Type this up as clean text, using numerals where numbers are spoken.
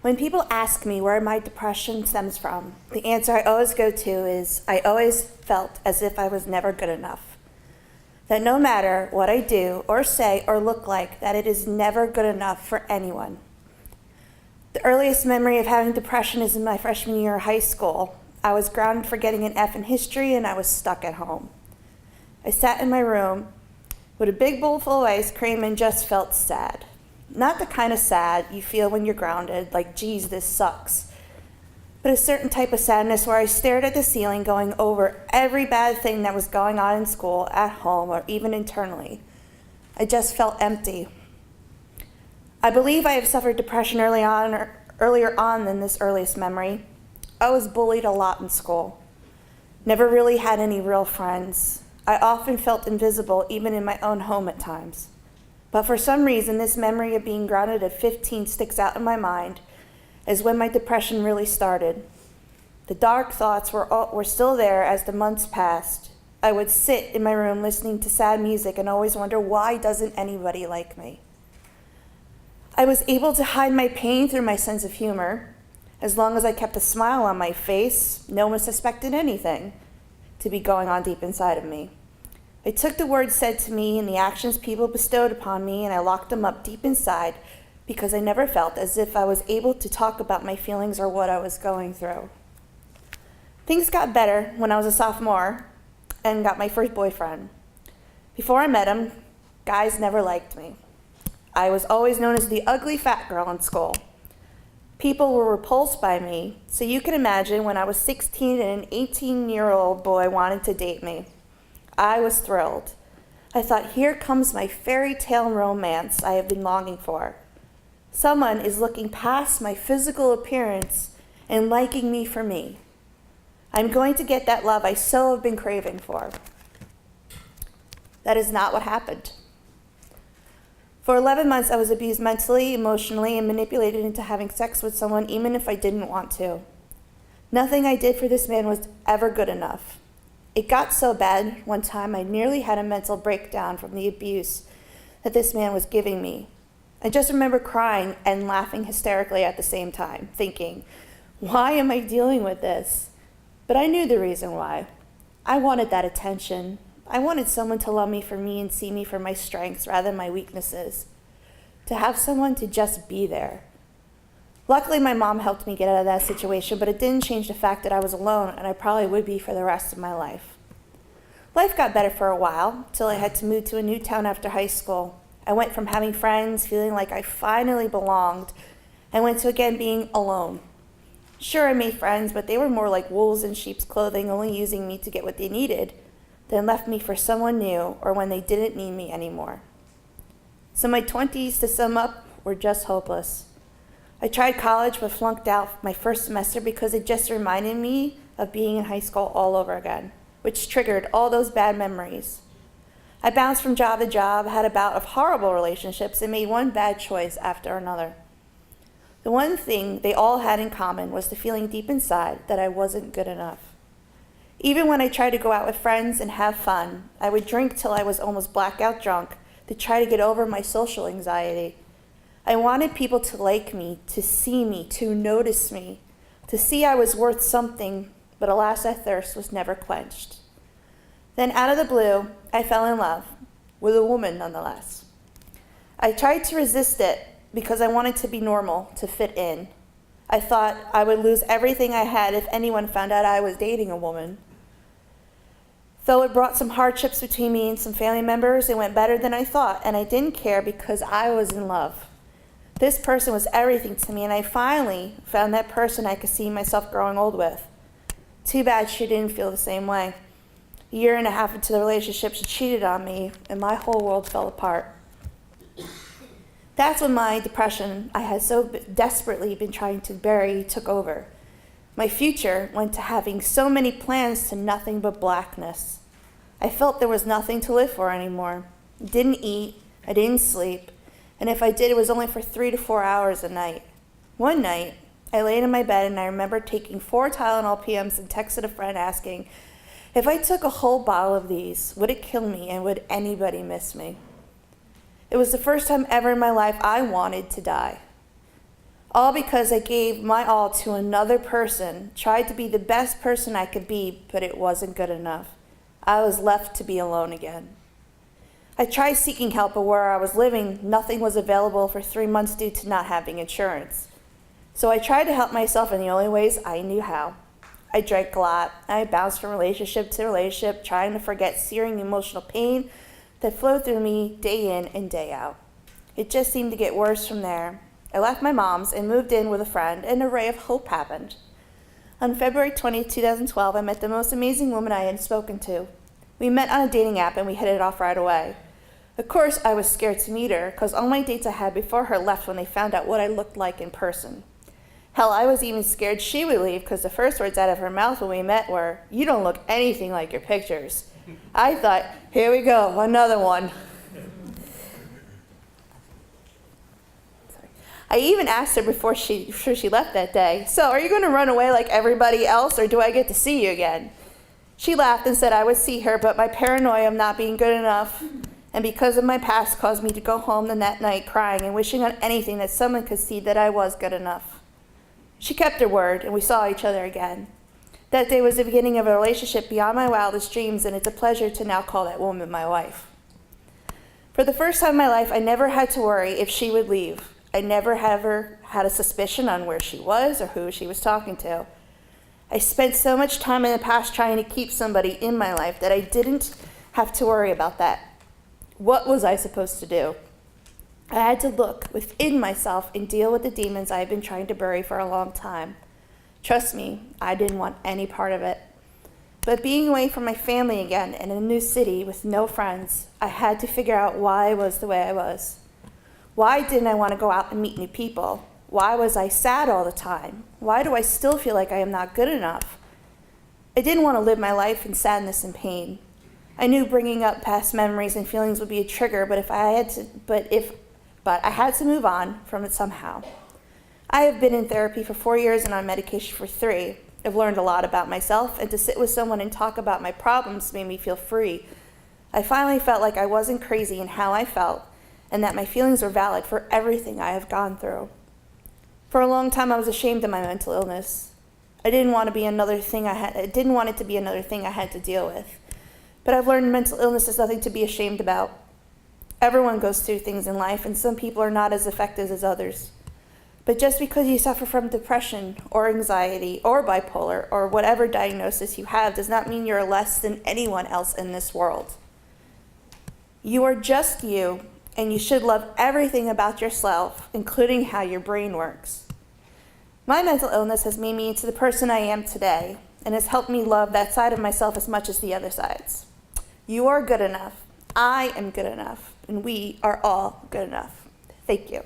When people ask me where my depression stems from, the answer I always go to is I always felt as if I was never good enough. That no matter what I do or say or look like, that it is never good enough for anyone. The earliest memory of having depression is in my freshman year of high school. I was grounded for getting an F in history and I was stuck at home. I sat in my room with a big bowl full of ice cream and just felt sad. Not the kind of sad you feel when you're grounded, like, geez, this sucks. But a certain type of sadness where I stared at the ceiling going over every bad thing that was going on in school, at home, or even internally. I just felt empty. I believe I have suffered depression earlier on than this earliest memory. I was bullied a lot in school. Never really had any real friends. I often felt invisible, even in my own home at times. But for some reason, this memory of being grounded at 15 sticks out in my mind as when my depression really started. The dark thoughts were still there as the months passed. I would sit in my room listening to sad music and always wonder, why doesn't anybody like me? I was able to hide my pain through my sense of humor. As long as I kept a smile on my face, no one suspected anything to be going on deep inside of me. I took the words said to me and the actions people bestowed upon me, and I locked them up deep inside because I never felt as if I was able to talk about my feelings or what I was going through. Things got better when I was a sophomore and got my first boyfriend. Before I met him, guys never liked me. I was always known as the ugly fat girl in school. People were repulsed by me, so you can imagine when I was 16 and an 18-year-old boy wanted to date me. I was thrilled. I thought, here comes my fairy tale romance I have been longing for. Someone is looking past my physical appearance and liking me for me. I'm going to get that love I so have been craving for. That is not what happened. For 11 months, I was abused mentally, emotionally, and manipulated into having sex with someone even if I didn't want to. Nothing I did for this man was ever good enough. It got so bad one time I nearly had a mental breakdown from the abuse that this man was giving me. I just remember crying and laughing hysterically at the same time, thinking, why am I dealing with this? But I knew the reason why. I wanted that attention. I wanted someone to love me for me and see me for my strengths rather than my weaknesses. To have someone to just be there. Luckily, my mom helped me get out of that situation, but it didn't change the fact that I was alone, and I probably would be for the rest of my life. Life got better for a while, till I had to move to a new town after high school. I went from having friends, feeling like I finally belonged, and went to again being alone. Sure, I made friends, but they were more like wolves in sheep's clothing, only using me to get what they needed, then left me for someone new or when they didn't need me anymore. So my 20s, to sum up, were just hopeless. I tried college but flunked out my first semester because it just reminded me of being in high school all over again, which triggered all those bad memories. I bounced from job to job, had a bout of horrible relationships, and made one bad choice after another. The one thing they all had in common was the feeling deep inside that I wasn't good enough. Even when I tried to go out with friends and have fun, I would drink till I was almost blackout drunk to try to get over my social anxiety. I wanted people to like me, to notice me, to see I was worth something, but alas, that thirst was never quenched. Then out of the blue, I fell in love, with a woman nonetheless. I tried to resist it because I wanted to be normal, to fit in. I thought I would lose everything I had if anyone found out I was dating a woman. Though it brought some hardships between me and some family members, it went better than I thought, and I didn't care because I was in love. This person was everything to me, and I finally found that person I could see myself growing old with. Too bad she didn't feel the same way. A year and a half into the relationship, she cheated on me, and my whole world fell apart. That's when my depression I had so desperately been trying to bury took over. My future went to having so many plans to nothing but blackness. I felt there was nothing to live for anymore. I didn't eat, I didn't sleep, and if I did, it was only for 3 to 4 hours a night. One night, I laid in my bed and I remember taking 4 Tylenol PMs and texted a friend asking, if I took a whole bottle of these, would it kill me and would anybody miss me? It was the first time ever in my life I wanted to die. All because I gave my all to another person, tried to be the best person I could be, but it wasn't good enough. I was left to be alone again. I tried seeking help, but where I was living, nothing was available for 3 months due to not having insurance. So I tried to help myself in the only ways I knew how. I drank a lot. I bounced from relationship to relationship, trying to forget searing emotional pain that flowed through me day in and day out. It just seemed to get worse from there. I left my mom's and moved in with a friend, and a ray of hope happened. On February 20th, 2012, I met the most amazing woman I had spoken to. We met on a dating app and we hit it off right away. Of course, I was scared to meet her because all my dates I had before her left when they found out what I looked like in person. Hell, I was even scared she would leave because the first words out of her mouth when we met were, "You don't look anything like your pictures." I thought, here we go, another one. I even asked her before she left that day, "So, are you going to run away like everybody else, or do I get to see you again?" She laughed and said I would see her, but my paranoia of not being good enough and because of my past caused me to go home that night crying and wishing on anything that someone could see that I was good enough. She kept her word, and we saw each other again. That day was the beginning of a relationship beyond my wildest dreams, and it's a pleasure to now call that woman my wife. For the first time in my life, I never had to worry if she would leave. I never ever had a suspicion on where she was or who she was talking to. I spent so much time in the past trying to keep somebody in my life that I didn't have to worry about that. What was I supposed to do? I had to look within myself and deal with the demons I had been trying to bury for a long time. Trust me, I didn't want any part of it. But being away from my family again in a new city with no friends, I had to figure out why I was the way I was. Why didn't I want to go out and meet new people? Why was I sad all the time? Why do I still feel like I am not good enough? I didn't want to live my life in sadness and pain. I knew bringing up past memories and feelings would be a trigger, but I had to move on from it somehow. I have been in therapy for 4 years and on medication for 3. I've learned a lot about myself, and to sit with someone and talk about my problems made me feel free. I finally felt like I wasn't crazy in how I felt, and that my feelings were valid for everything I have gone through. For a long time, I was ashamed of my mental illness. I didn't want it to be another thing I had to deal with. But I've learned mental illness is nothing to be ashamed about. Everyone goes through things in life, and some people are not as affected as others. But just because you suffer from depression or anxiety or bipolar or whatever diagnosis you have does not mean you're less than anyone else in this world. You are just you, and you should love everything about yourself, including how your brain works. My mental illness has made me into the person I am today and has helped me love that side of myself as much as the other sides. You are good enough. I am good enough. And we are all good enough. Thank you.